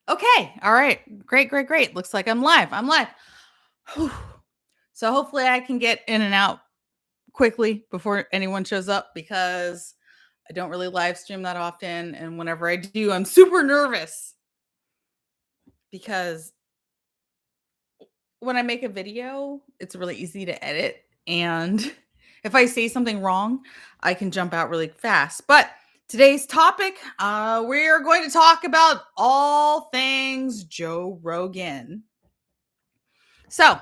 Okay. All right. Great, great, great. Looks like I'm live. I'm live. Whew. So hopefully I can get in and out quickly before anyone shows up because I don't really live stream that often. And whenever I do, I'm super nervous because when I make a video, it's really easy to edit. And if I say something wrong, I can jump out really fast. But today's topic, we're going to talk about all things Joe Rogan. So,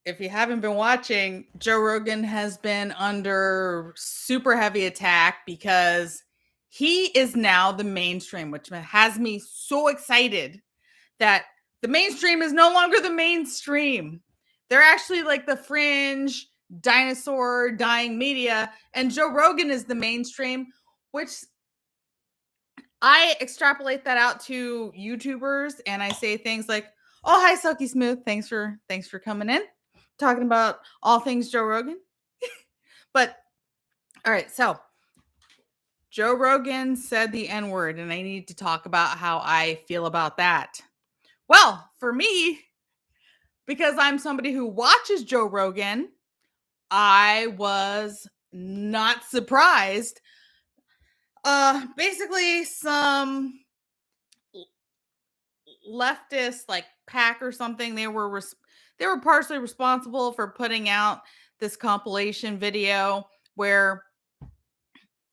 if you haven't been watching, Joe Rogan has been under super heavy attack because he is now the mainstream, which has me so excited that the mainstream is no longer the mainstream. They're actually like the fringe dinosaur dying media, and Joe Rogan is the mainstream, which I extrapolate that out to YouTubers and I say things like, "Oh, hi Silky Smooth. Thanks for coming in. Talking about all things Joe Rogan." But all right, so Joe Rogan said the N-word and I need to talk about how I feel about that. Well, for me, because I'm somebody who watches Joe Rogan, I was not surprised. Basically some leftist like pack or something, they were partially responsible for putting out this compilation video where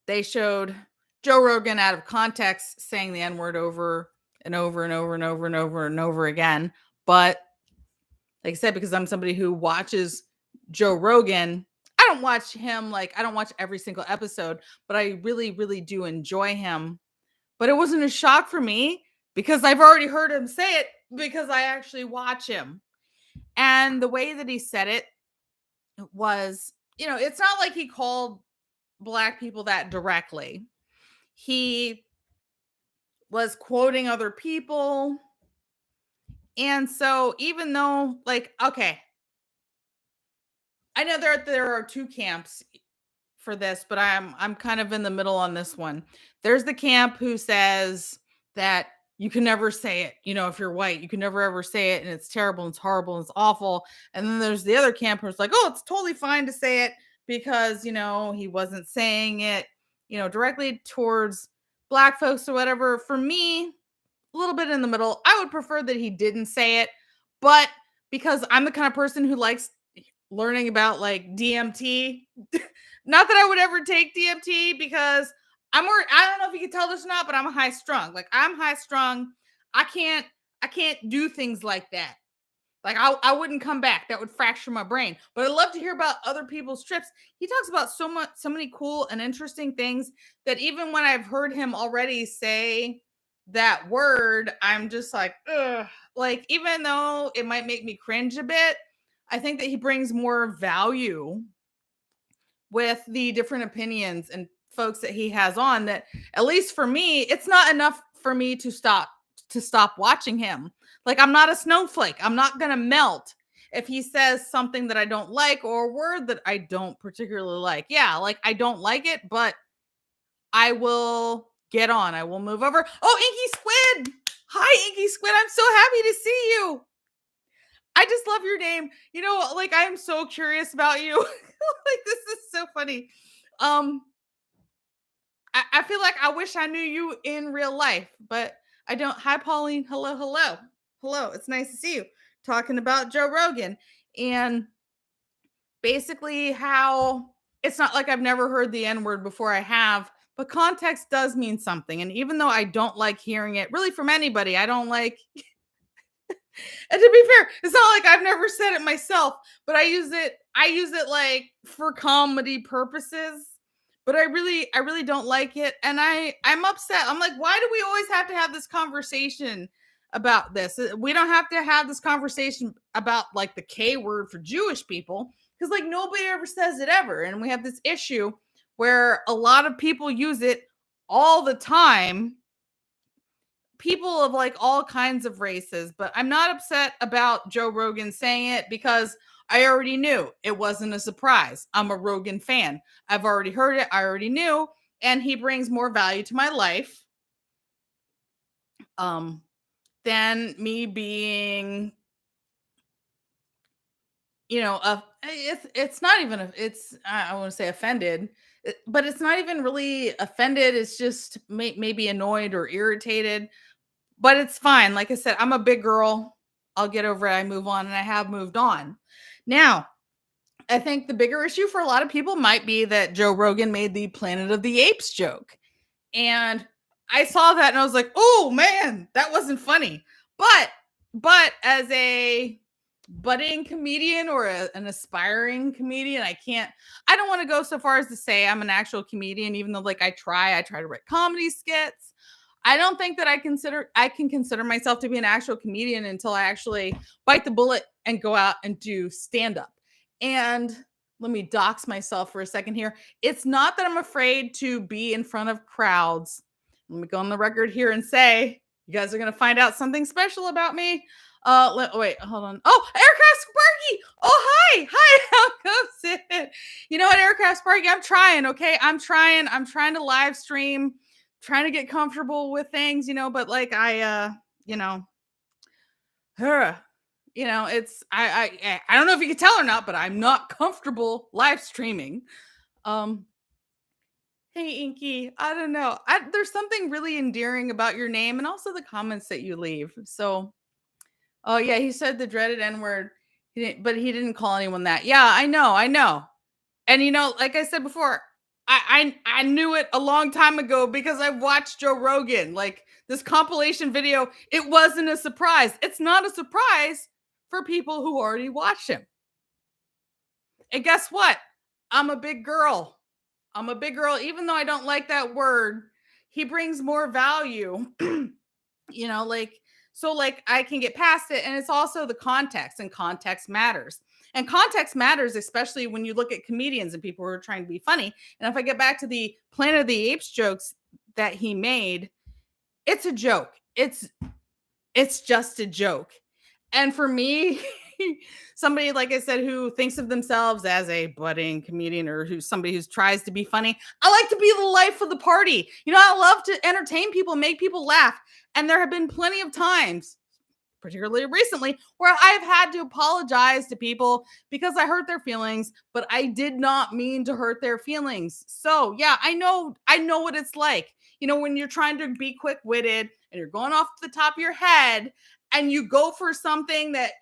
they showed Joe Rogan out of context saying the N-word over and over and over and over and over and over again. But like I said, because I'm somebody who watches Joe Rogan, I don't watch him like I don't watch every single episode, but I really, really do enjoy him. But it wasn't a shock for me because I've already heard him say it because I actually watch him. And the way that he said it was, it's not like he called black people that directly. He was quoting other people. And so even though like okay, I know there are two camps for this, but I'm kind of in the middle on this one. There's the camp who says that you can never say it, if you're white, you can never ever say it and it's terrible and it's horrible and it's awful. And then there's the other camp who's like, "Oh, it's totally fine to say it because, he wasn't saying it, directly towards black folks or whatever." For me, a little bit in the middle. I would prefer that he didn't say it, but because I'm the kind of person who likes learning about like DMT. Not that I would ever take DMT because I don't know if you can tell this or not, but I'm high strung. Like I'm high strung. I can't do things like that. Like I wouldn't come back. That would fracture my brain. But I love to hear about other people's trips. He talks about so many cool and interesting things that even when I've heard him already say that word, I'm just like, ugh. Like, even though it might make me cringe a bit, I think that he brings more value with the different opinions and folks that he has on that, at least for me, it's not enough for me to stop watching him. Like, I'm not a snowflake. I'm not going to melt if he says something that I don't like or a word that I don't particularly like. Yeah, like I don't like it, but I will get on. I will move over. Oh, Inky Squid. Hi, Inky Squid. I'm so happy to see you. I just love your name. Like I'm so curious about you. Like this is so funny. Um, I feel like I wish I knew you in real life, but I don't. Hi, Pauline. Hello, hello, hello. It's nice to see you. Talking about Joe Rogan and basically how it's not like I've never heard the N word before. I have, but context does mean something. And even though I don't like hearing it, really from anybody, I don't like. And to be fair, it's not like I've never said it myself, but I use it like for comedy purposes. But I really don't like it. And I'm upset. I'm like, why do we always have to have this conversation about this? We don't have to have this conversation about like the K word for Jewish people. Because like nobody ever says it ever. And we have this issue where a lot of people use it all the time, people of like all kinds of races, but I'm not upset about Joe Rogan saying it because I already knew it wasn't a surprise. I'm a Rogan fan. I've already heard it. I already knew. And he brings more value to my life um, than me being, it's not even it's I want to say offended, but it's not even really offended. It's just maybe annoyed or irritated, but it's fine. Like I said, I'm a big girl. I'll get over it. I move on, and I have moved on. Now, I think the bigger issue for a lot of people might be that Joe Rogan made the Planet of the Apes joke. And I saw that and I was like, "Oh man, that wasn't funny." But as a budding comedian or an aspiring comedian, I don't want to go so far as to say I'm an actual comedian, even though like I try to write comedy skits. I don't think that I can consider myself to be an actual comedian until I actually bite the bullet and go out and do stand up. And let me dox myself for a second here. It's not that I'm afraid to be in front of crowds. Let me go on the record here and say, you guys are going to find out something special about me. Wait, hold on. Oh, Aircraft Sparky. Oh, hi. How goes it? You know what, Aircraft Sparky? I'm trying. Okay, I'm trying. I'm trying to live stream, trying to get comfortable with things. But like you know, huh, it's I don't know if you can tell or not, but I'm not comfortable live streaming. Um, Hey Inky, I don't know. There's something really endearing about your name and also the comments that you leave. So, oh yeah, he said the dreaded N word, but he didn't call anyone that. Yeah, I know. And like I said before, I knew it a long time ago because I watched Joe Rogan. Like this compilation video, it wasn't a surprise. It's not a surprise for people who already watched him. And guess what? I'm a big girl. I'm a big girl, even though I don't like that word. He brings more value, like so like I can get past it. And it's also the context, and context matters. And context matters, especially when you look at comedians and people who are trying to be funny. And if I get back to the Planet of the Apes jokes that he made, it's a joke. It's just a joke. And for me, somebody, like I said, who thinks of themselves as a budding comedian or who's somebody who tries to be funny, I like to be the life of the party. I love to entertain people, make people laugh. And there have been plenty of times, particularly recently, where I've had to apologize to people because I hurt their feelings, but I did not mean to hurt their feelings. So yeah, I know what it's like. When you're trying to be quick-witted and you're going off the top of your head and you go for something that,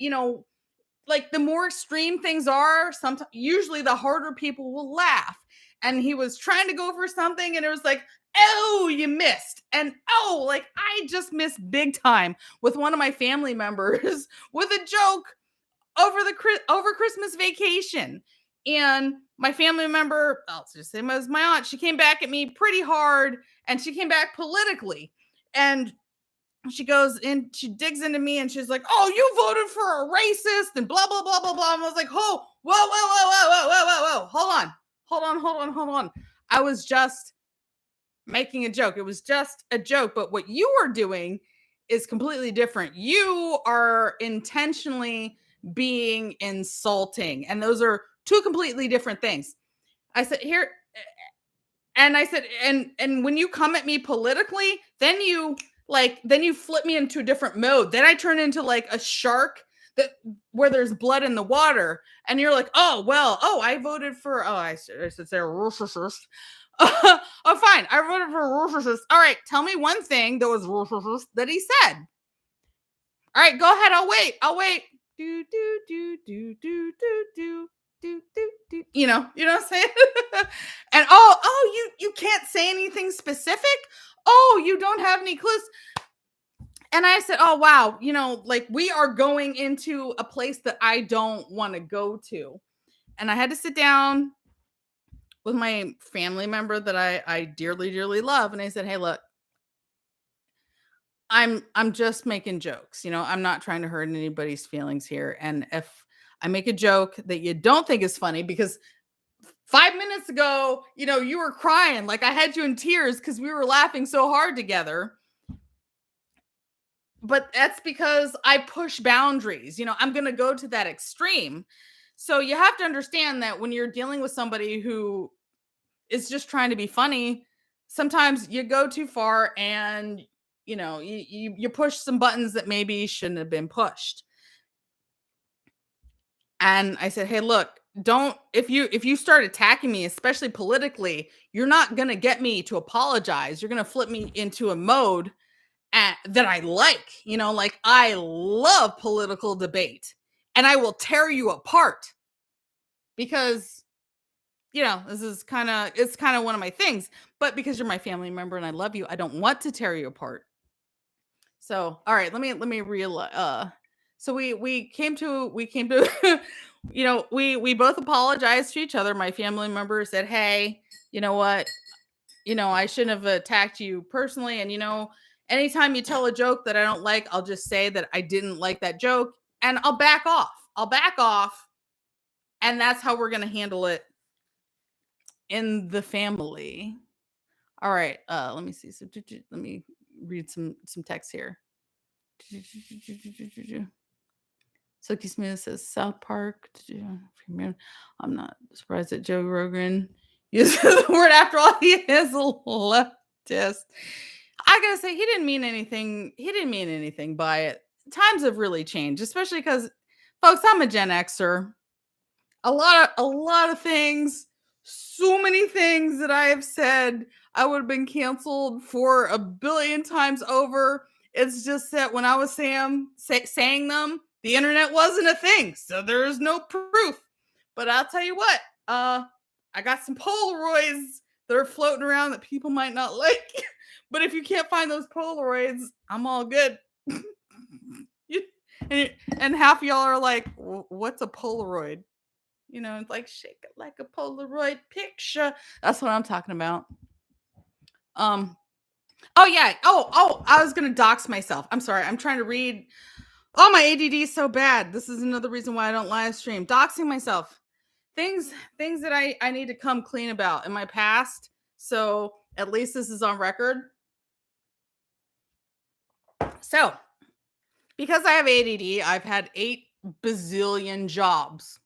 like the more extreme things are, sometimes usually the harder people will laugh. And he was trying to go for something and it was like, oh, you missed. And oh, like I just missed big time with one of my family members with a joke over Christmas vacation. And my family member, I'll just say as my aunt, she came back at me pretty hard and she came back politically. And she goes in, she digs into me and she's like, oh, you voted for a racist and blah, blah, blah, blah, blah. And I was like, oh, whoa, whoa, whoa, whoa, whoa, whoa, whoa, whoa. Hold on. I was just making a joke. It was just a joke. But what you are doing is completely different. You are intentionally being insulting. And those are two completely different things. I said, here, and I said, and when you come at me politically, then you flip me into a different mode. Then I turn into like a shark where there's blood in the water. And you're like, oh, well, I voted for, I should say racist. Oh, fine. I voted for racist. All right. Tell me one thing that was racist that he said. All right. Go ahead. I'll wait. Do, do, do, do, do, do, do. Do. You know what I'm saying? And you can't say anything specific. Oh, you don't have any clues. And I said, oh wow, like we are going into a place that I don't want to go to. And I had to sit down with my family member that I dearly, dearly love. And I said, hey, look, I'm just making jokes. I'm not trying to hurt anybody's feelings here. And if I make a joke that you don't think is funny, because 5 minutes ago, you were crying, like I had you in tears because we were laughing so hard together. But that's because I push boundaries. I'm going to go to that extreme. So you have to understand that when you're dealing with somebody who is just trying to be funny, sometimes you go too far and you push some buttons that maybe shouldn't have been pushed. And I said, "Hey, look, don't if you start attacking me, especially politically, you're not going to get me to apologize. You're going to flip me into a mode that I like. Like I love political debate and I will tear you apart because this is it's kind of one of my things, but because you're my family member and I love you, I don't want to tear you apart. So, all right, let me realize. So we came to, we both apologized to each other. My family member said, "Hey, you know what? I shouldn't have attacked you personally. And anytime you tell a joke that I don't like, I'll just say that I didn't like that joke, and I'll back off. And that's how we're gonna handle it in the family." All right. Let me see. So let me read some text here. Silky Smooth says South Park. I'm not surprised that Joe Rogan uses the word after all. He is a leftist. I gotta say, he didn't mean anything. He didn't mean anything by it. Times have really changed, especially because, folks, I'm a Gen Xer. A lot of things, so many things that I have said, I would have been canceled for a billion times over. It's just that when I was saying them, the internet wasn't a thing, so there is no proof. But I'll tell you what, I got some Polaroids that are floating around that people might not like. But if you can't find those Polaroids, I'm all good. And half of y'all are like, "What's a Polaroid?" It's like shake it like a Polaroid picture. That's what I'm talking about. Oh yeah. Oh, I was gonna dox myself. I'm sorry. I'm trying to read. Oh, my ADD is so bad. This is another reason why I don't live stream. Doxing myself. Things that I need to come clean about in my past. So at least this is on record. So because I have ADD, I've had 8 bazillion jobs.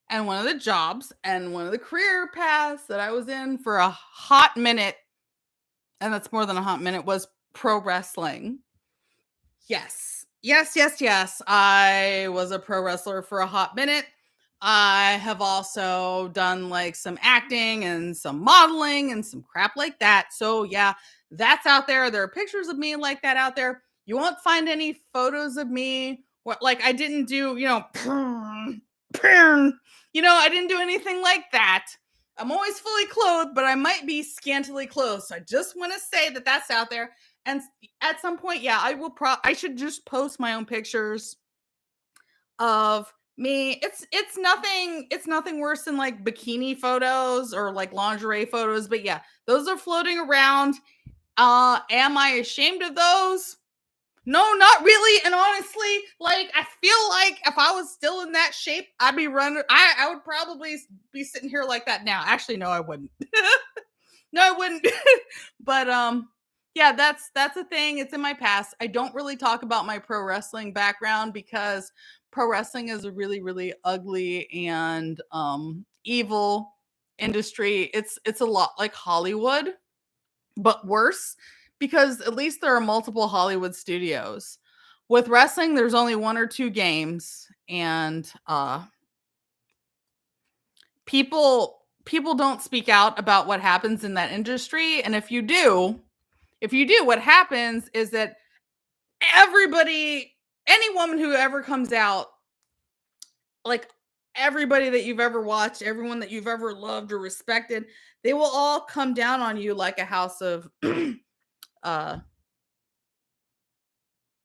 And one of the jobs and one of the career paths that I was in for a hot minute, and that's more than a hot minute, was pro wrestling. Yes. Yes. I was a pro wrestler for a hot minute. I have also done like some acting and some modeling and some crap like that. So yeah, that's out there. There are pictures of me like that out there. You won't find any photos of me. Like I didn't do, I didn't do anything like that. I'm always fully clothed, but I might be scantily clothed. So I just want to say that that's out there. And at some point, yeah, I should just post my own pictures of me. It's nothing worse than like bikini photos or like lingerie photos, but yeah, those are floating around. Am I ashamed of those? No, not really. And honestly, like I feel like if I was still in that shape, I'd be running. I would probably be sitting here like that now. Actually, no, I wouldn't. No, I wouldn't. But yeah, that's a thing. It's in my past. I don't really talk about my pro wrestling background because pro wrestling is a really, really ugly and evil industry. It's a lot like Hollywood, but worse because at least there are multiple Hollywood studios. With wrestling, there's only 1 or 2 games, and people don't speak out about what happens in that industry. And if you do, what happens is that any woman who ever comes out, like everybody that you've ever watched, everyone that you've ever loved or respected, they will all come down on you like a house of I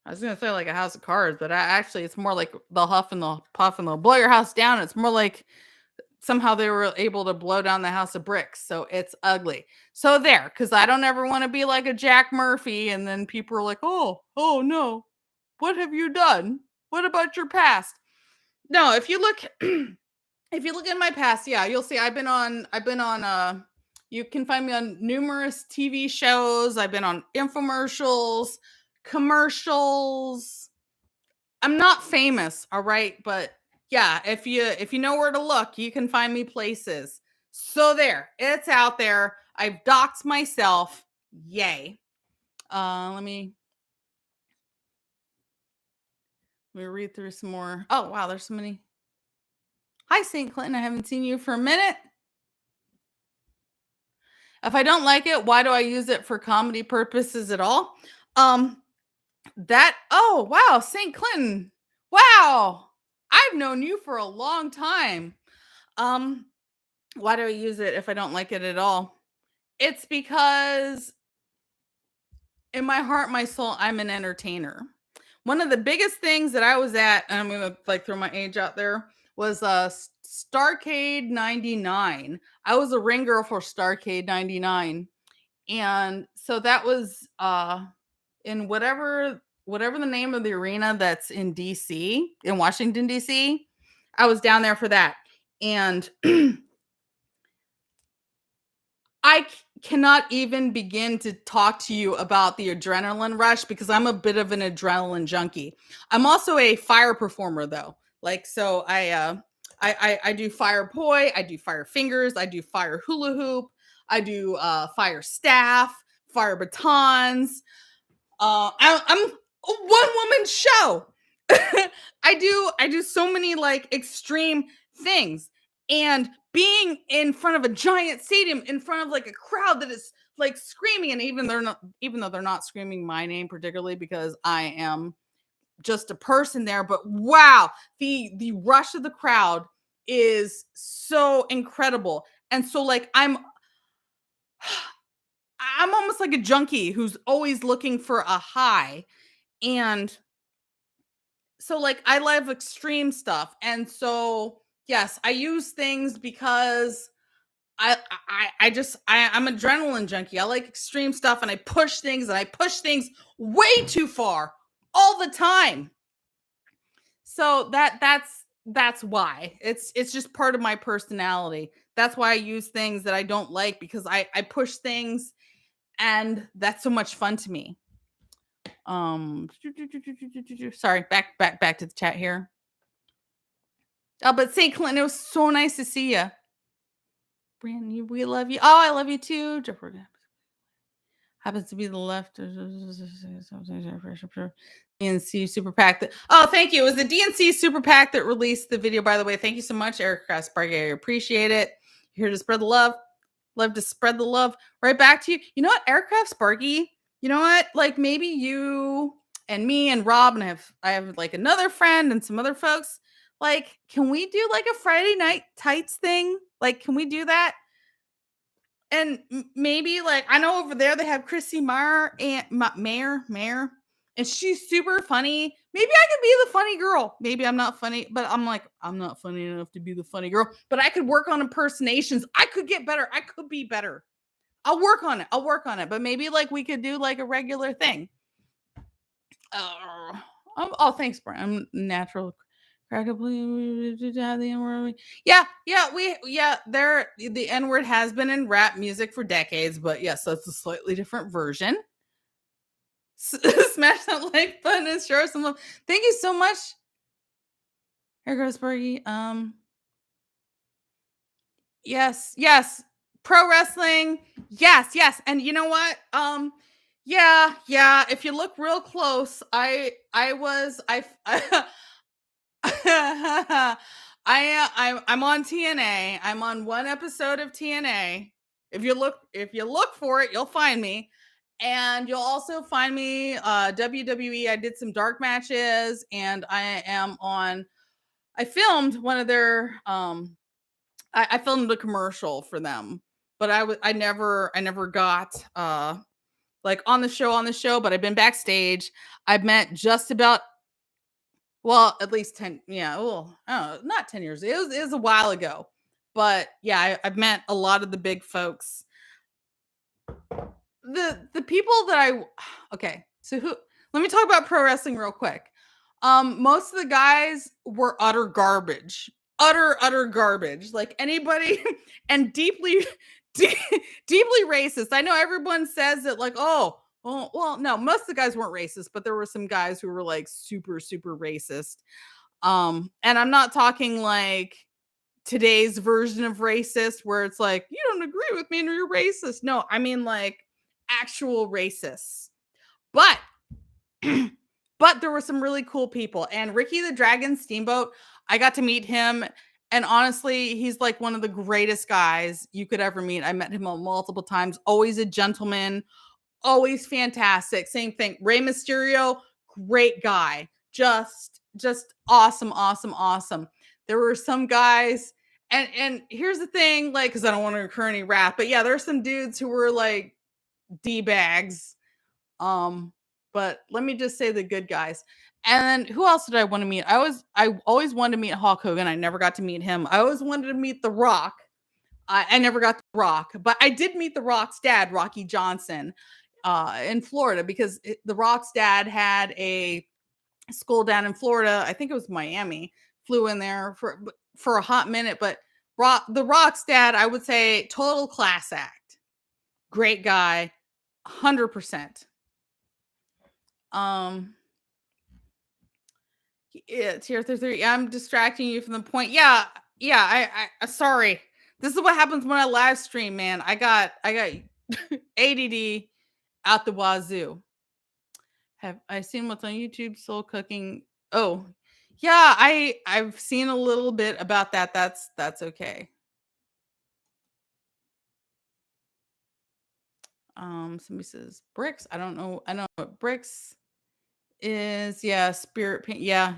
was gonna say like a house of cards, but actually it's more like they'll huff and they'll puff and they'll blow your house down. It's more like somehow they were able to blow down the house of bricks. So it's ugly. So there, because I don't ever want to be like a Jack Murphy, and then people are like, oh no, what have you done? What about your past? No, if you look in my past, yeah, you'll see I've been on you can find me on numerous TV shows. I've been on infomercials, commercials. I'm not famous, all right, but yeah, if you know where to look, you can find me places. So there, it's out there. I've doxed myself. Yay. Let me Let me read through some more. Oh, wow, there's so many. Hi, St. Clinton. I haven't seen you for a minute. If I don't like it, why do I use it for comedy purposes at all? Oh, wow, St. Clinton. Wow. I've known you for a long time. Um, why do I use it if I don't like it at all? It's because in my heart, my soul, I'm an entertainer. One of the biggest things that I was at, and I'm gonna like throw my age out there, was Starcade 99. I was a ring girl for Starcade 99. And so that was in whatever the name of the arena that's in DC, in Washington, DC. I was down there for that. And I cannot even begin to talk to you about the adrenaline rush because I'm a bit of an adrenaline junkie. I'm also a fire performer though. Like so I do fire poi, I do fire fingers, I do fire hula hoop, I do fire staff, fire batons. I'm a one woman show. I do so many like extreme things, and being in front of a giant stadium, in front of like a crowd that is like screaming, and even though they're not screaming my name particularly because I am just a person there, but wow, the rush of the crowd is so incredible. And so like I'm almost like a junkie who's always looking for a high. And so like I love extreme stuff. And so yes, I use things because I'm adrenaline junkie. I like extreme stuff and I push things way too far all the time. So that's why. It's just part of my personality. That's why I use things that I don't like because I push things and that's so much fun to me. Sorry, back to the chat here. Oh, but St. Clinton, it was so nice to see you. Brandon, we love you. Oh, I love you too. Happens to be the left. DNC Super PAC. Oh, thank you. It was the DNC Super PAC that released the video, by the way. Thank you so much, Eric Sparky. I appreciate it. You're here to spread the love. Love to spread the love right back to you. You know what, Aircraft Sparky? You know what? Like maybe you and me and Rob and I have like another friend and some other folks. Like, can we do like a Friday night tights thing? Like, can we do that? And maybe like I know over there they have Chrissy Meyer and Mayor, and she's super funny. Maybe I could be the funny girl. Maybe I'm not funny, but I'm like I'm not funny enough to be the funny girl. But I could work on impersonations. I could get better. I could be better. I'll work on it. But maybe like we could do like a regular thing. Oh, thanks, Brian. I'm natural. Yeah, the N-word has been in rap music for decades, but yes, that's a slightly different version. Smash that like button and show some love. Thank you so much. Here goes Bergie. Yes. Pro wrestling. Yes. And you know what? Yeah. If you look real close, I I'm on TNA. I'm on one episode of TNA. If you look for it, you'll find me. And you'll also find me WWE. I did some dark matches and I filmed one of their I filmed a commercial for them. But I never got like on the show, but I've been backstage. I've met just about at least 10, yeah, well, not 10 years. It was a while ago. But yeah, I've met a lot of the big folks. The people that okay, so let me talk about pro wrestling real quick. Most of the guys were utter garbage. Utter garbage. Like anybody and deeply deeply racist. I know everyone says that like, oh, well, no, most of the guys weren't racist, but there were some guys who were like super racist. And I'm not talking like today's version of racist where it's like, you don't agree with me and you're racist. No, I mean like actual racists. But But there were some really cool people. And Ricky the Dragon Steamboat, I got to meet him. And honestly, he's like one of the greatest guys you could ever meet. I met him multiple times. Always a gentleman, always fantastic. Same thing. Rey Mysterio, great guy. Just awesome, awesome, awesome. There were some guys, and here's the thing, like, because I don't want to incur any wrath, but yeah, there's some dudes who were like D-bags. But let me just say the good guys. And then who else did I want to meet? I always wanted to meet Hulk Hogan. I never got to meet him. I always wanted to meet The Rock. I never got The Rock, but I did meet The Rock's dad, Rocky Johnson, in Florida, because The Rock's dad had a school down in Florida. I think it was Miami. Flew in there for a hot minute, but The Rock's dad, I would say, total class act. Great guy, 100%. Yeah, tier 3. I'm distracting you from the point. Yeah, I sorry. This is what happens when I live stream, man. I got ADD out the wazoo. Have I seen what's on YouTube? Soul cooking. Oh, yeah, I've seen a little bit about that. That's okay. Somebody says bricks. I don't know. I know what bricks is. Yeah, spirit paint. Yeah.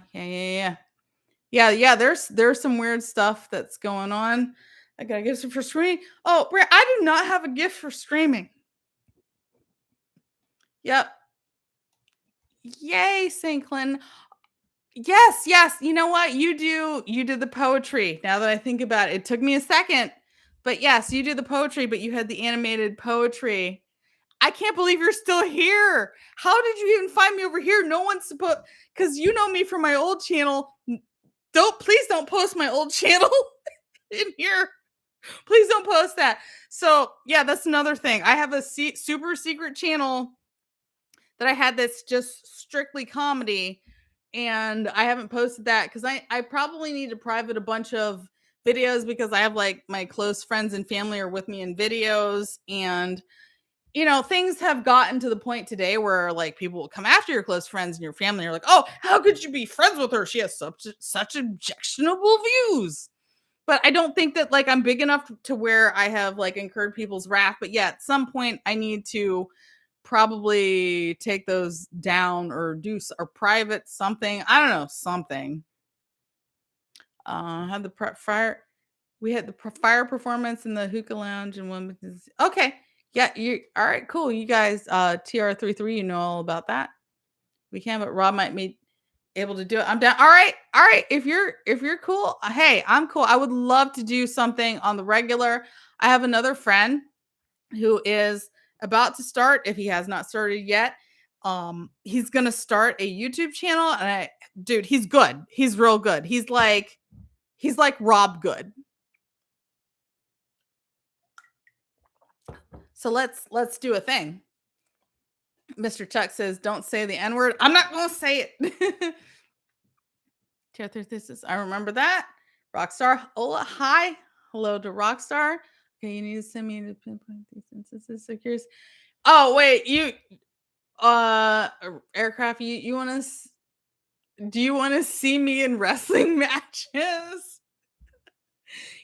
There's some weird stuff that's going on. I got a gift for streaming. Oh, Brett, I do not have a gift for streaming. Yep. Yay, Sinklin. Yes. You know what? You did the poetry. Now that I think about it, it took me a second. But yes, you did the poetry, but you had the animated poetry. I can't believe you're still here. How did you even find me over here? No one's supposed, because you know me from my old channel. Please don't post my old channel in here. Please don't post that. So yeah, that's another thing. I have a super secret channel that I had that's just strictly comedy, and I haven't posted that because I probably need to private a bunch of videos, because I have like my close friends and family are with me in videos, and things have gotten to the point today where like people will come after your close friends and your family are like, oh, how could you be friends with her? She has such objectionable views. But I don't think that like I'm big enough to where I have like incurred people's wrath. But yeah, at some point I need to probably take those down or do or private something. I don't know, something. Had the fire. We had the fire performance in the hookah lounge and one. Okay, yeah, you all right? Cool, you guys. TR33, you know all about that. We can, but Rob might be able to do it. I'm down. All right. If you're cool, hey, I'm cool. I would love to do something on the regular. I have another friend who is about to start, if he has not started yet. He's gonna start a YouTube channel, and dude, he's good. He's real good. He's like Rob good. So let's do a thing. Mr. Chuck says, "Don't say the N word." I'm not gonna say it. I remember that. Rockstar. Hola, hi. Hello to Rockstar. Okay, you need to send me the pinpoint these instances. So curious. Oh wait, you aircraft. You want to? Do you want to see me in wrestling matches?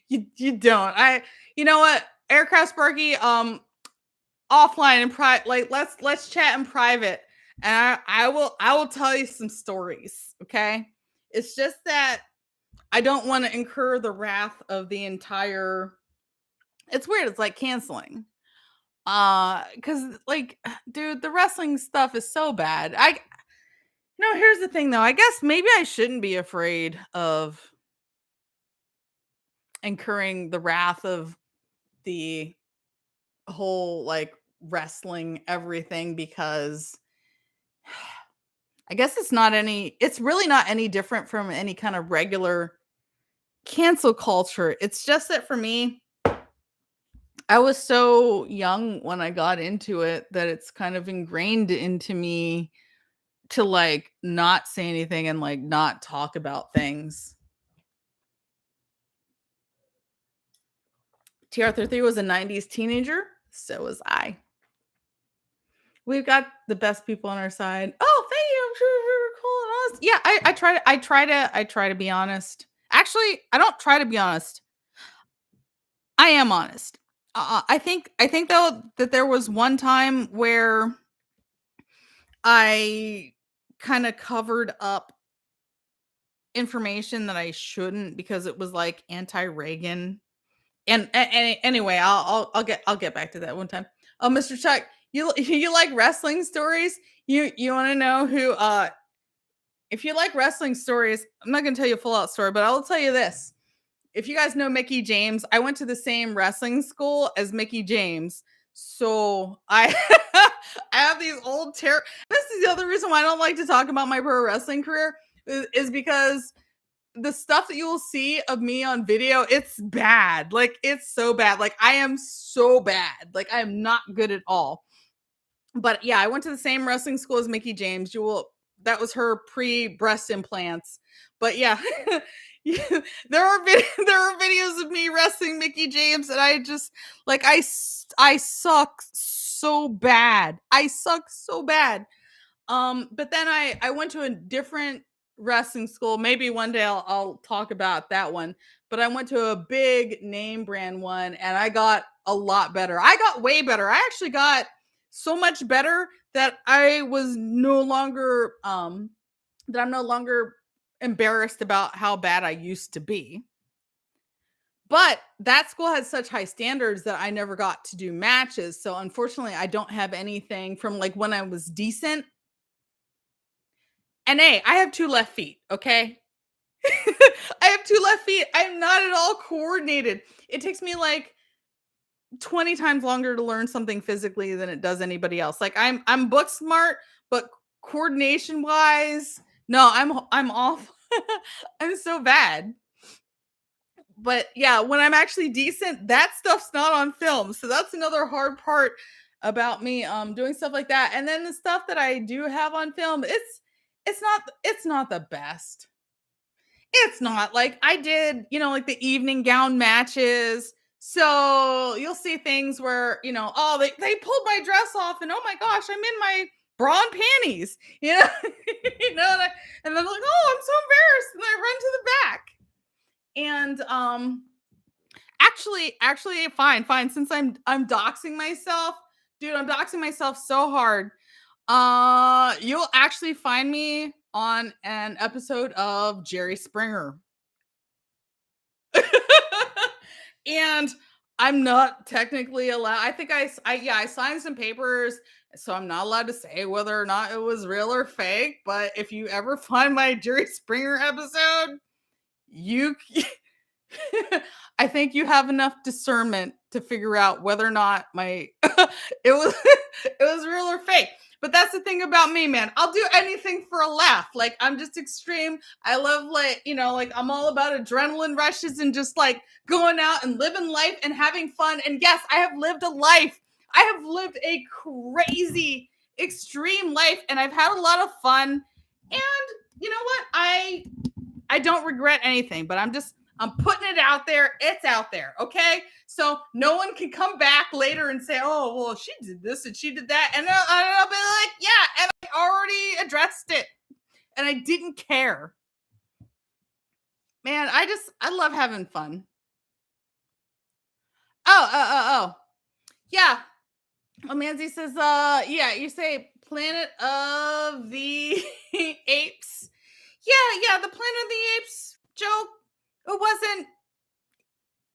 You don't. You know what? Aircraft Sparky. Offline and private. Like let's chat in private, and I will tell you some stories. Okay. It's just that I don't want to incur the wrath of the entire. It's weird. It's like canceling. Because like, dude, the wrestling stuff is so bad. Here's the thing though. I guess maybe I shouldn't be afraid of incurring the wrath of the whole like wrestling everything, because I guess it's really not any different from any kind of regular cancel culture. It's just that for me, I was so young when I got into it that it's kind of ingrained into me to like not say anything and like not talk about things. TR33 was a 90s teenager. So was I. We've got the best people on our side. Oh, thank you. yeah, I try to be honest. Actually, I don't try to be honest. I am honest. I think though that there was one time where I kind of covered up information that I shouldn't because it was like anti-Reagan. And anyway, I'll get back to that one time. Oh, Mr. Chuck, you like wrestling stories? You want to know who if you like wrestling stories, I'm not going to tell you a full out story, but I'll tell you this. If you guys know Mickey James, I went to the same wrestling school as Mickey James. So I I have these old this is the other reason why I don't like to talk about my pro wrestling career is because the stuff that you will see of me on video, it's bad. Like it's so bad. Like I am so bad. Like I am not good at all. But yeah, I went to the same wrestling school as Mickey James. That was her pre-breast implants. But yeah, yeah, there are videos of me wrestling Mickey James, and I just like I suck so bad. I suck so bad. But then I went to a different wrestling school. Maybe one day I'll talk about that one. But I went to a big name brand one, and I got a lot better. I got way better. I actually got so much better that I was no longer that I'm no longer embarrassed about how bad I used to be. But that school had such high standards that I never got to do matches. So unfortunately, I don't have anything from like when I was decent. And hey, I have 2 left feet, okay? I have 2 left feet. I'm not at all coordinated. It takes me like 20 times longer to learn something physically than it does anybody else. Like I'm book smart, but coordination wise, no, I'm off. I'm so bad. But yeah, when I'm actually decent, that stuff's not on film. So that's another hard part about me doing stuff like that. And then the stuff that I do have on film, it's not the best. It's not like I did, like the evening gown matches. So you'll see things where, oh, they pulled my dress off and oh my gosh, I'm in my bra and panties, and then I'm like, oh, I'm so embarrassed. And I run to the back. And actually fine. Since I'm doxing myself, dude, I'm doxing myself so hard. You'll actually find me on an episode of Jerry Springer. And I'm not technically allowed. I think I signed some papers, so I'm not allowed to say whether or not it was real or fake. But if you ever find my Jerry Springer episode, you I think you have enough discernment to figure out whether or not my it was it was real or fake. But that's the thing about me, man. I'll do anything for a laugh. Like I'm just extreme. I love like I'm all about adrenaline rushes and just like going out and living life and having fun. And yes, I have lived a life. I have lived a crazy extreme life and I've had a lot of fun. And you know what? I don't regret anything, but I'm putting it out there. It's out there. Okay. So no one can come back later and say, oh, well, she did this and she did that. And I'll be like, yeah. And I already addressed it and I didn't care. Man, I love having fun. Oh. Yeah. Manzi says, yeah, you say Planet of the Apes. Yeah, the Planet of the Apes joke. It wasn't.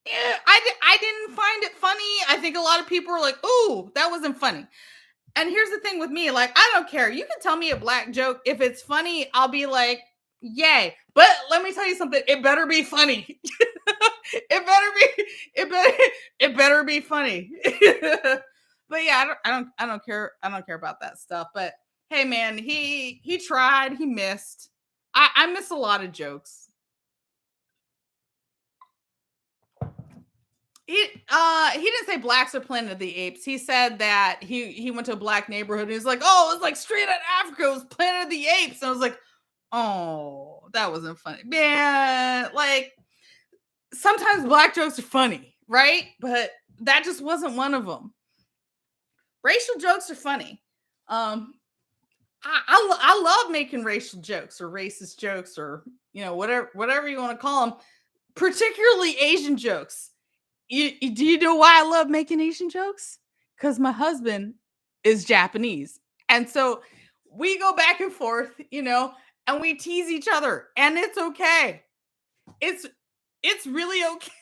I didn't find it funny. I think a lot of people were like, "Ooh, that wasn't funny." And here's the thing with me, like, I don't care. You can tell me a black joke. If it's funny, I'll be like, "Yay." But let me tell you something. It better be funny. It better be funny. But yeah, I don't care. I don't care about that stuff. But hey man, he tried, he missed. I miss a lot of jokes. He didn't say blacks are Planet of the Apes. He said that he went to a black neighborhood and he's like, oh, it was like straight out of Africa. It was Planet of the Apes. And I was like, oh, that wasn't funny. Man, like sometimes black jokes are funny, right? But that just wasn't one of them. Racial jokes are funny. I love making racial jokes or racist jokes or whatever you want to call them, particularly Asian jokes. Do you know why I love making Asian jokes? Because my husband is Japanese, and so we go back and forth, and we tease each other, and it's okay. It's really okay.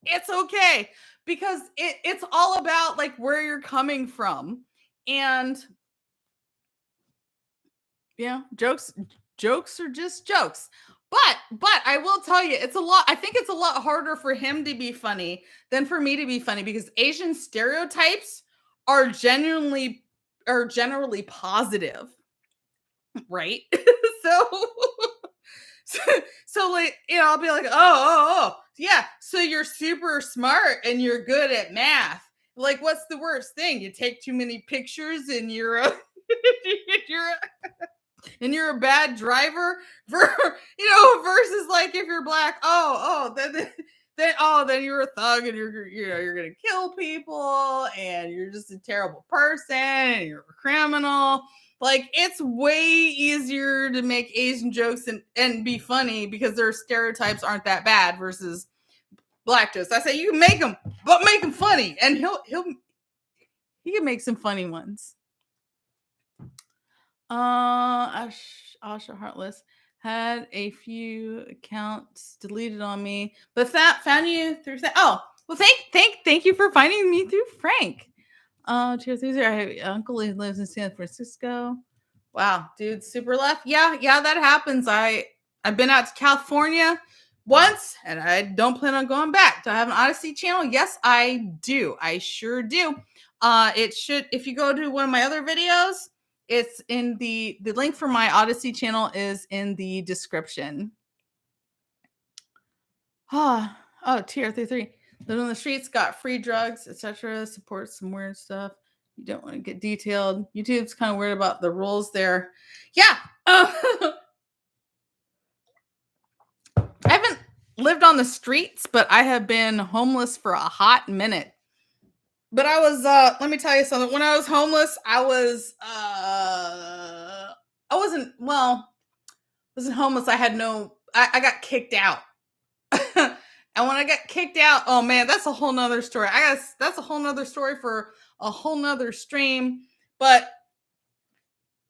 It's okay because it's all about like where you're coming from, and jokes are just jokes. But I will tell you, I think it's a lot harder for him to be funny than for me to be funny because Asian stereotypes are generally positive, right? so so, so like, I'll be like, oh, yeah. So you're super smart and you're good at math. Like, what's the worst thing? You take too many pictures and you're a, you're you're a bad driver versus like if you're black, then you're a thug and you're gonna kill people and you're just a terrible person and you're a criminal. Like, it's way easier to make Asian jokes and be funny because their stereotypes aren't that bad versus black jokes. I say you can make them, but make them funny, and he can make some funny ones. Asha Heartless had a few accounts deleted on me, but that found you through that. Oh, well, thank you for finding me through Frank. Cheers, I have an uncle who lives in San Francisco. Wow, dude, super left. Yeah, that happens. I've been out to California once, and I don't plan on going back. Do I have an Odyssey channel? Yes, I do. I sure do. It should, if you go to one of my other videos, it's in the link for my Odyssey channel is in the description. Oh, TR33. Live on the streets, got free drugs, etc. Supports some weird stuff. You don't want to get detailed. YouTube's kind of weird about the rules there. Yeah. I haven't lived on the streets, but I have been homeless for a hot minute. But I was, let me tell you something. When I was homeless, I wasn't homeless. I got kicked out. And when I got kicked out, oh man, that's a whole nother story. I guess that's a whole nother story for a whole nother stream. But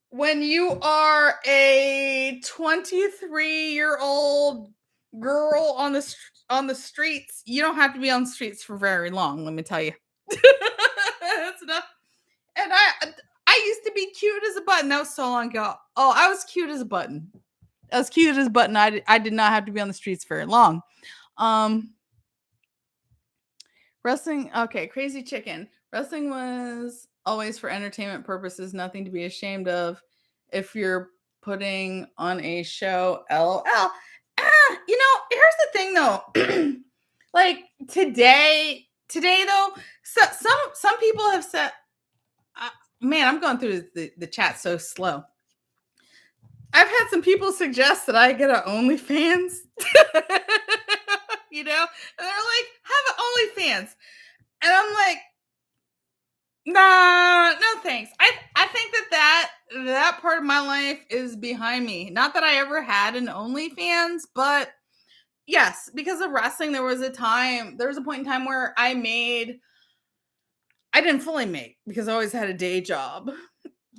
when you are a 23-year-old girl on the streets, you don't have to be on the streets for very long, let me tell you. That's enough. And I used to be cute as a button. That was so long ago. Oh, I was cute as a button. I did not have to be on the streets very long. Wrestling. Okay, Crazy Chicken. Wrestling was always for entertainment purposes, nothing to be ashamed of. If you're putting on a show, LOL. Here's the thing though. Like today though, some people have said, man, I'm going through the chat so slow. I've had some people suggest that I get an OnlyFans. And they're like, have an OnlyFans. And I'm like, nah, no thanks. I think that part of my life is behind me. Not that I ever had an OnlyFans, but yes, because of wrestling, there was a point in time where I didn't fully make because I always had a day job.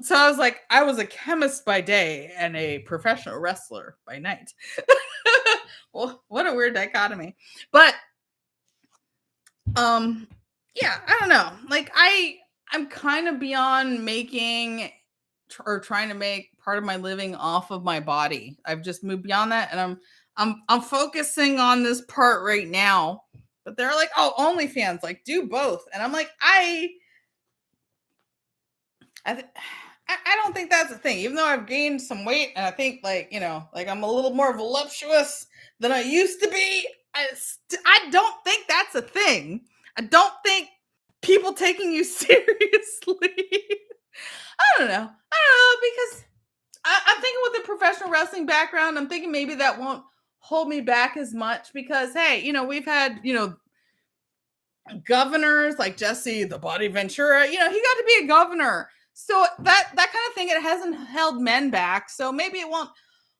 So I was like, I was a chemist by day and a professional wrestler by night. Well, what a weird dichotomy. But yeah, I don't know. Like I'm kind of beyond making or trying to make part of my living off of my body. I've just moved beyond that, and I'm focusing on this part right now. But they're like, oh, OnlyFans, like do both. And I'm like, I don't think that's a thing, even though I've gained some weight and I think like I'm a little more voluptuous than I used to be. I don't think that's a thing. I don't think people taking you seriously. I don't know because I'm thinking with a professional wrestling background, I'm thinking maybe that won't hold me back as much because, hey, we've had, governors like Jesse the Body Ventura, he got to be a governor. So that kind of thing, it hasn't held men back. So maybe it won't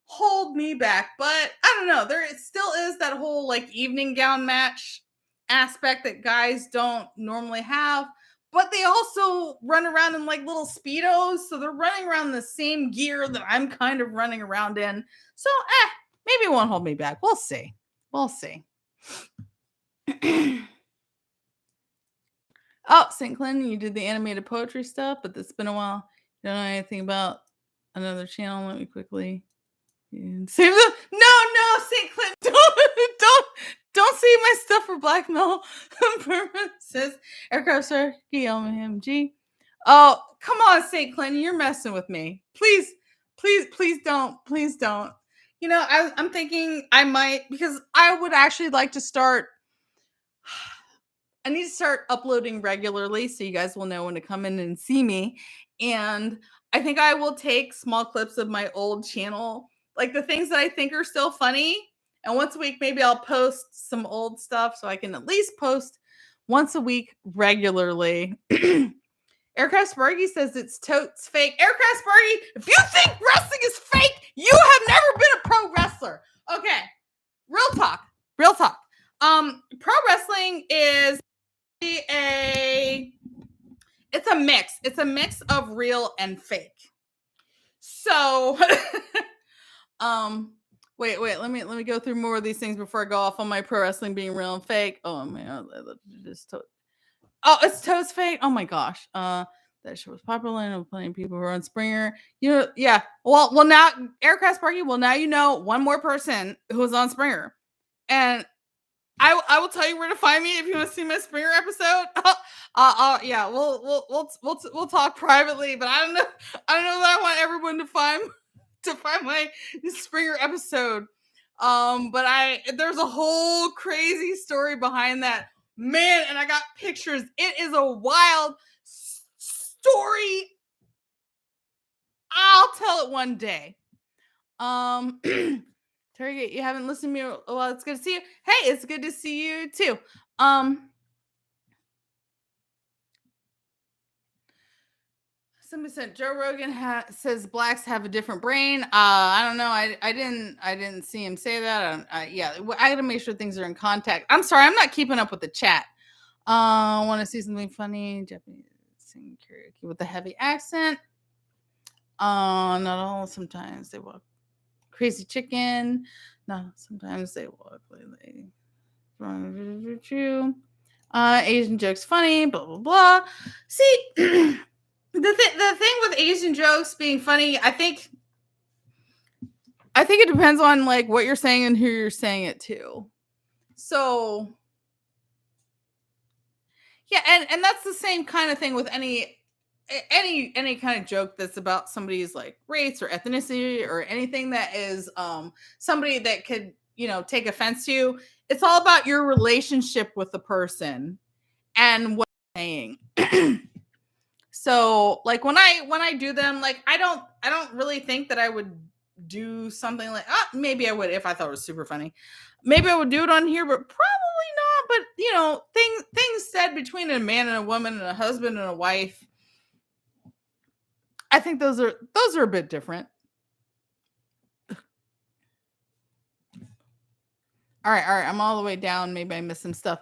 hold me back. But I don't know. There it still is that whole like evening gown match aspect that guys don't normally have. But they also run around in like little speedos, so they're running around the same gear that I'm kind of running around in. So maybe it won't hold me back. We'll see. We'll see. Oh, St. Clinton, you did the animated poetry stuff, but it's been a while. You don't know anything about another channel. Let me quickly save the. No, St. Clinton, don't save my stuff for blackmail purposes. Aircraft sir, GLMG. Oh, come on, St. Clinton, you're messing with me. Please don't. Please don't. You know, I'm thinking I might, because I would actually like to start. I need to start uploading regularly so you guys will know when to come in and see me. And I think I will take small clips of my old channel, like the things that I think are still funny. And once a week, maybe I'll post some old stuff so I can at least post once a week regularly. Aircraft Sparky says it's totes fake. Aircraft Sparky, if you think wrestling is fake, you have never been a pro wrestler. Okay, real talk. Pro wrestling is it's a mix of real and fake. So wait, let me go through more of these things before I go off on my pro wrestling being real and fake. Oh man, it's toast fake. Oh my gosh. That show was popular and plenty of people who are on Springer. You know, yeah. Well now, Aircraft Sparky, well now you know one more person who was on Springer. And I will tell you where to find me if you want to see my Springer episode. Yeah, we'll talk privately, but I don't know that I want everyone to find my Springer episode. But there's a whole crazy story behind that, man, and I got pictures. It is a wild story. I'll tell it one day. Target, you haven't listened to me. Well, it's good to see you. Hey, it's good to see you too. Somebody said Joe Rogan says blacks have a different brain. I don't know. I didn't see him say that. Yeah, I gotta make sure things are in contact. I'm sorry, I'm not keeping up with the chat. Want to see something funny? Japanese sing karaoke with a heavy accent. Not all. Sometimes they walk. Crazy chicken. No, sometimes they walk lately. Asian jokes funny. Blah blah blah. See, the thing with Asian jokes being funny, I think it depends on like what you're saying and who you're saying it to. So yeah, and that's the same kind of thing with any kind of joke that's about somebody's like race or ethnicity or anything that is somebody that could, you know, take offense to. It's all about your relationship with the person and what they're saying. So like when I do them, like I don't really think that I would do something like maybe I would if I thought it was super funny. Maybe I would do it on here, but probably not. But you know, things said between a man and a woman and a husband and a wife, I think those are a bit different. All right. I'm all the way down. Maybe I missed some stuff.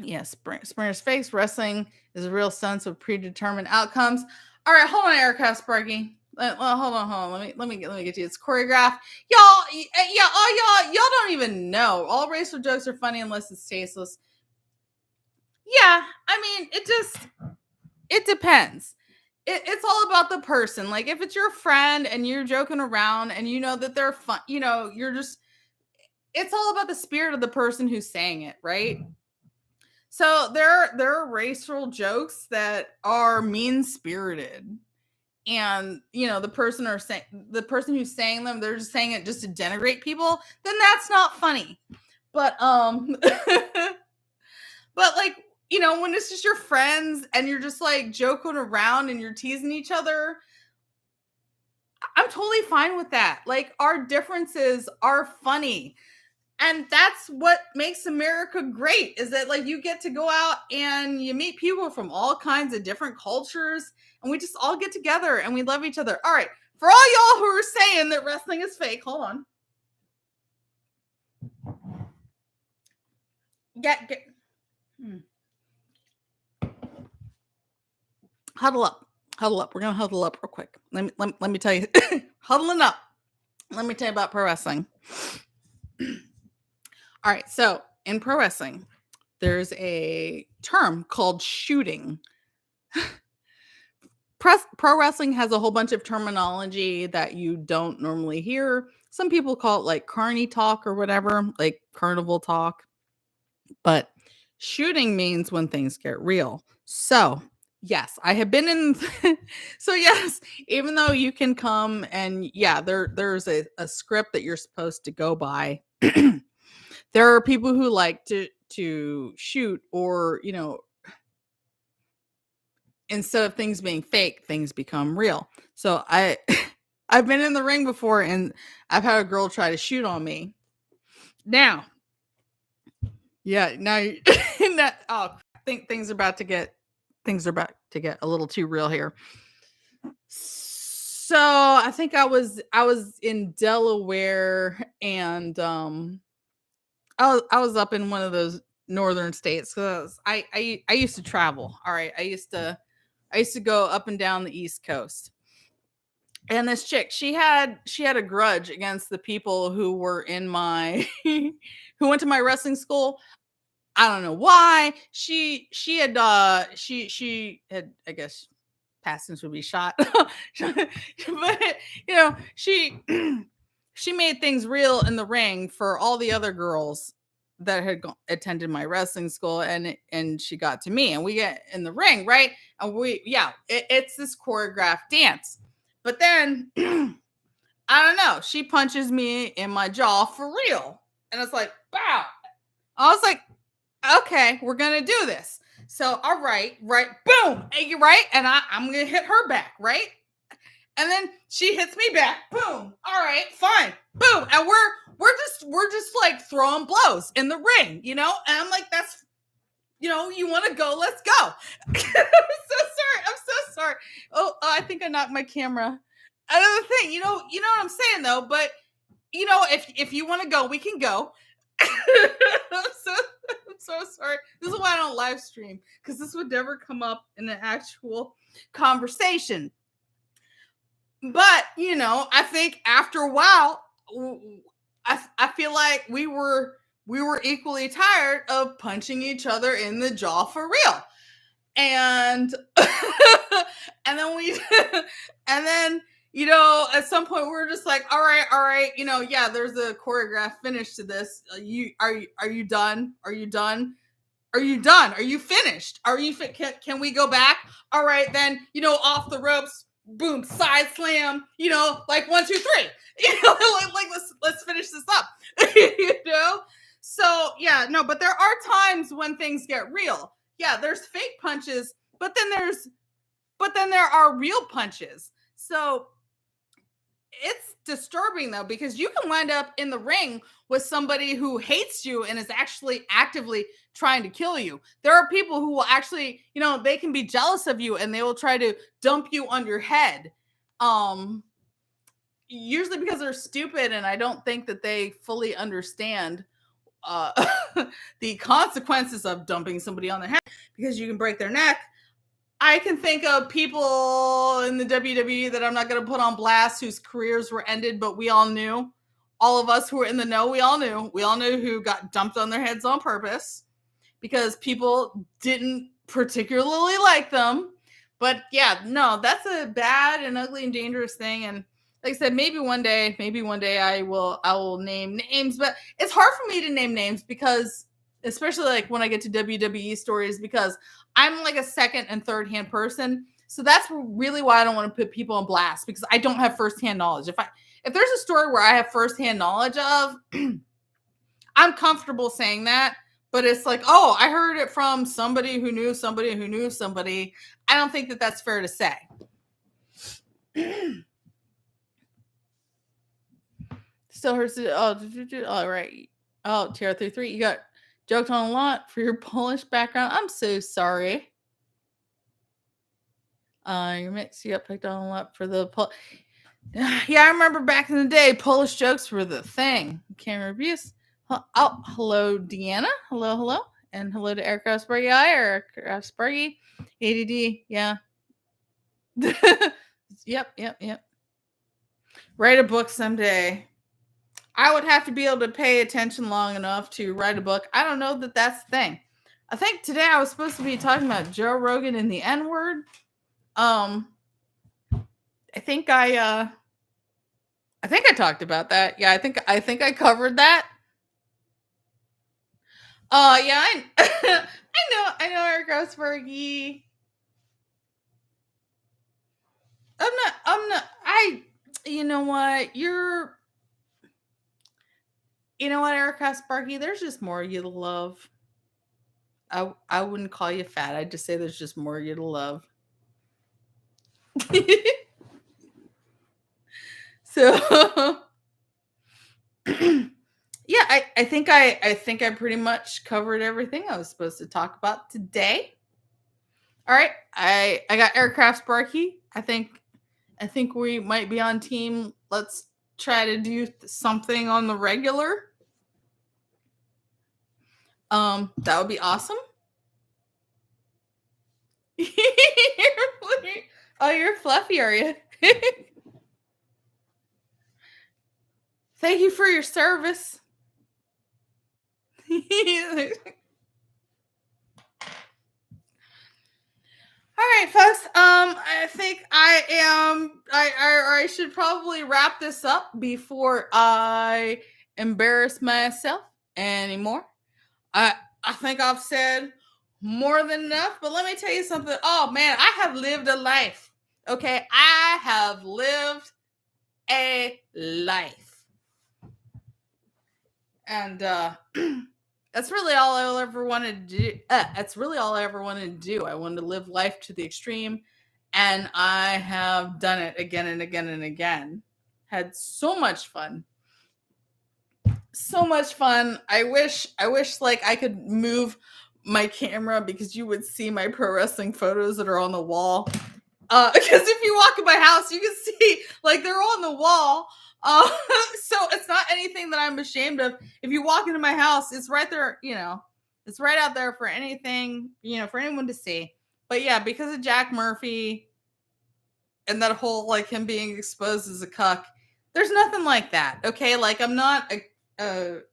Yeah, Springer's face. Wrestling is a real sense of predetermined outcomes. All right, hold on, Aircraft Sparky. Well, hold on. Let me get to you. It's choreographed. Y'all don't even know. All racial jokes are funny unless it's tasteless. Yeah, I mean, it depends. It's all about the person. Like if it's your friend and you're joking around and you know that they're fun, you know, it's all about the spirit of the person who's saying it, right? So there are racial jokes that are mean-spirited. And you know, the person who's saying them, they're just saying it just to denigrate people, then that's not funny. But but like, you know, when it's just your friends and you're just like joking around and you're teasing each other, I'm totally fine with that. Like our differences are funny. And that's what makes America great, is that like you get to go out and you meet people from all kinds of different cultures, and we just all get together and we love each other. All right, for all y'all who are saying that wrestling is fake, hold on. Get huddle up. Huddle up. We're gonna huddle up real quick. Let me tell you. Huddling up. Let me tell you about pro wrestling. All right, so in pro wrestling, there's a term called shooting. Pro wrestling has a whole bunch of terminology that you don't normally hear. Some people call it like carny talk or whatever, like carnival talk. But shooting means when things get real. So, yes, I have been in. So, yes, even though you can come and, yeah, there's a script that you're supposed to go by. There are people who like to shoot, or, you know, instead of things being fake, things become real. So I've been in the ring before, and I've had a girl try to shoot on me. Now, yeah, now oh, I think things are about to get a little too real here. So I think I was in Delaware, and I was up in one of those northern states, because I used to travel. All right, I used to go up and down the East Coast. And this chick, she had a grudge against the people who were in my who went to my wrestling school. I don't know why. She had I guess past tense would be shot. But you know, she she made things real in the ring for all the other girls that had attended my wrestling school, and she got to me, and we get in the ring, right? And it's this choreographed dance. But then I don't know, she punches me in my jaw for real. And it's like, wow. I was like, okay, we're gonna do this. So, all right, boom, you're right, and I'm gonna hit her back, right? And then she hits me back, boom. All right, fine, boom, and we're just like throwing blows in the ring, you know. And I'm like, that's, you know, you want to go, let's go. I'm so sorry. Oh, I think I knocked my camera. Another thing, you know what I'm saying though. But you know, if you want to go, we can go. I'm so sorry. This is why I don't live stream, because this would never come up in an actual conversation. But you know, I think after a while, I feel like we were equally tired of punching each other in the jaw for real. And and then you know, at some point we were just like, all right, you know, yeah, there's a choreographed finish to this. Are you done? Are you done? Are you done? Are you finished? Can we go back? All right, then, you know, off the ropes, boom, side slam, you know, like 1, 2, 3. You know, like let's finish this up. You know? So yeah, no, but there are times when things get real. Yeah, there's fake punches, but then there are real punches. So it's disturbing though, because you can wind up in the ring with somebody who hates you and is actually actively trying to kill you. There are people who will actually, you know, they can be jealous of you and they will try to dump you on your head. Usually because they're stupid, and I don't think that they fully understand uh the consequences of dumping somebody on their head, because you can break their neck. I can think of people in the WWE that I'm not going to put on blast, whose careers were ended, but we all knew. All of us who were in the know, we all knew who got dumped on their heads on purpose because people didn't particularly like them. But yeah, no, that's a bad and ugly and dangerous thing. And like I said, maybe one day I will name names, but it's hard for me to name names, because especially like when I get to WWE stories, because I'm like a second and third hand person. So that's really why I don't want to put people on blast, because I don't have firsthand knowledge. If there's a story where I have firsthand knowledge of, I'm comfortable saying that. But it's like, oh, I heard it from somebody who knew somebody who knew somebody. I don't think that that's fair to say. Still hurts. Oh, all right. Oh, TR33, you got joked on a lot for your Polish background. I'm so sorry. Your mix, you got picked on a lot for the yeah, I remember back in the day, Polish jokes were the thing. Camera abuse. Oh, hello, Deanna. Hello. And hello to Aircraft Sparky. Hi, Aircraft Sparky. ADD, yeah. Yep. Write a book someday. I would have to be able to pay attention long enough to write a book. I don't know that that's the thing. I think today I was supposed to be talking about Joe Rogan and the N word. I think I talked about that. Yeah, I think I covered that. Yeah, I know, Eric Grossbergy. You know what? Erica Sparky, there's just more of you to love. I wouldn't call you fat. I'd just say there's just more of you to love. So yeah, I think I pretty much covered everything I was supposed to talk about today. All right. I got Aircraft Sparky. I think we might be on team. Let's try to do something on the regular. That would be awesome. Oh, you're fluffy, are you? Thank you for your service. All right, folks. I think I should probably wrap this up before I embarrass myself anymore. I think I've said more than enough, but let me tell you something. Oh man, I have lived a life. Okay, I have lived a life, and that's really all I ever wanted to do. That's really all I ever wanted to do. I wanted to live life to the extreme, and I have done it again and again and again. Had so much fun. So much fun. I wish like I could move my camera because you would see my pro wrestling photos that are on the wall. Because if you walk in my house, you can see like they're on the wall. So it's not anything that I'm ashamed of. If you walk into my house, it's right there, it's right out there for anything, for anyone to see. But yeah, because of Jack Murphy and that whole like him being exposed as a cuck, there's nothing like that. Okay. Like I'm not there's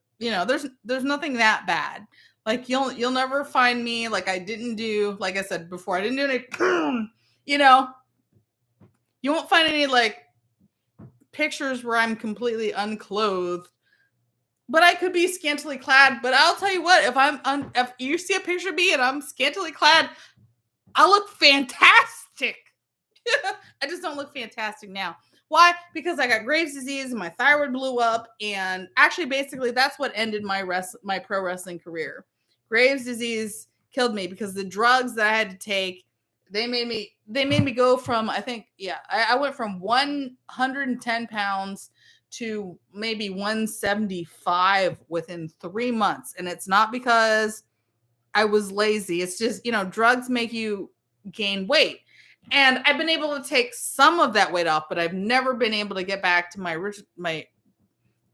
nothing that bad. Like you'll never find me like I didn't do, like I said before, I didn't do any you won't find any like pictures where I'm completely unclothed, but I could be scantily clad. But I'll tell you what, if you see a picture of me and I'm scantily clad, I look fantastic. I just don't look fantastic now. Why? Because I got Graves' disease and my thyroid blew up, and actually basically that's what ended my pro wrestling career. Graves' disease killed me because the drugs that I had to take, they made me go from, I think, I went from 110 pounds to maybe 175 within 3 months. And it's not because I was lazy. It's just, drugs make you gain weight. And I've been able to take some of that weight off, but I've never been able to get back to my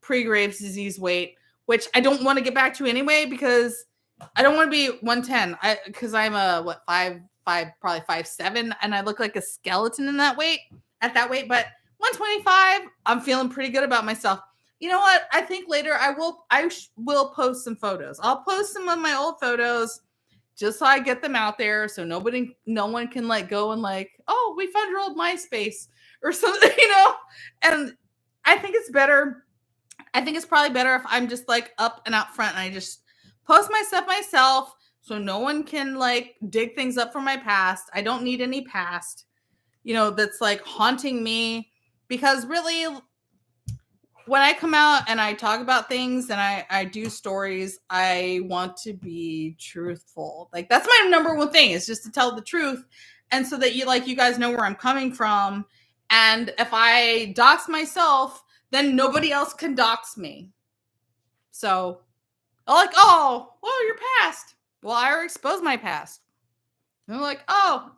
pre-Graves disease weight, which I don't want to get back to anyway, because I don't want to be 110. Because I'm a 5'5", probably 5'7", and I look like a skeleton at that weight. But 125, I'm feeling pretty good about myself. You know what? I think later I will post some photos. I'll post some of my old photos just so I get them out there, so no one can like go and like, oh, we found your old MySpace or something, And I think it's better. I think it's probably better if I'm just like up and out front and I just post my stuff myself, so no one can like dig things up from my past. I don't need any past, that's like haunting me, because really, when I come out and I talk about things and I do stories, I want to be truthful. Like that's my number one thing, is just to tell the truth. And so that you guys know where I'm coming from. And if I dox myself, then nobody else can dox me. So Like, oh, well, your past. Well, I already exposed my past. And I'm like, oh,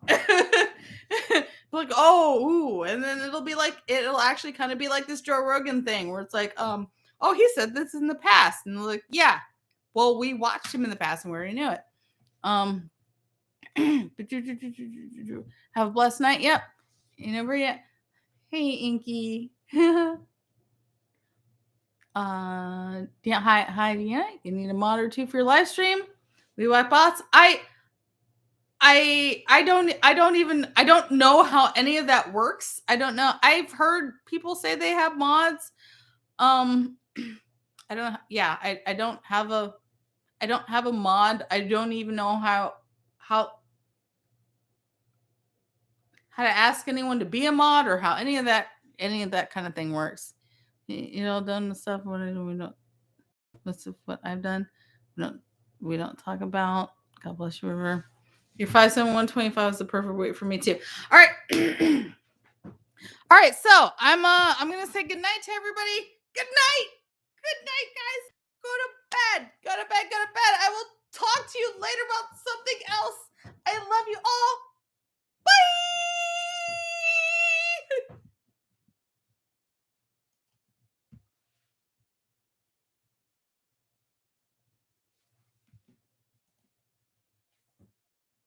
like, oh, ooh, and then it'll actually kind of be like this Joe Rogan thing where it's like, oh, he said this in the past, and like, yeah, well, we watched him in the past and we already knew it. Have a blessed night. Yep, you never yet. Hey, Inky. Yeah, hi, yeah. You need a mod or two for your live stream. We wipe bots. I don't know how any of that works. I don't know. I've heard people say they have mods. I don't yeah, I don't have a mod. I don't even know how to ask anyone to be a mod or how any of that kind of thing works. You know, done the stuff what we don't what I've done. We don't talk about. God bless you, River. Your 57125 is the perfect weight for me too. All right. All right, so I'm gonna say good night to everybody. Good night. Good night, guys. Go to bed. Go to bed. Go to bed. I will talk to you later about some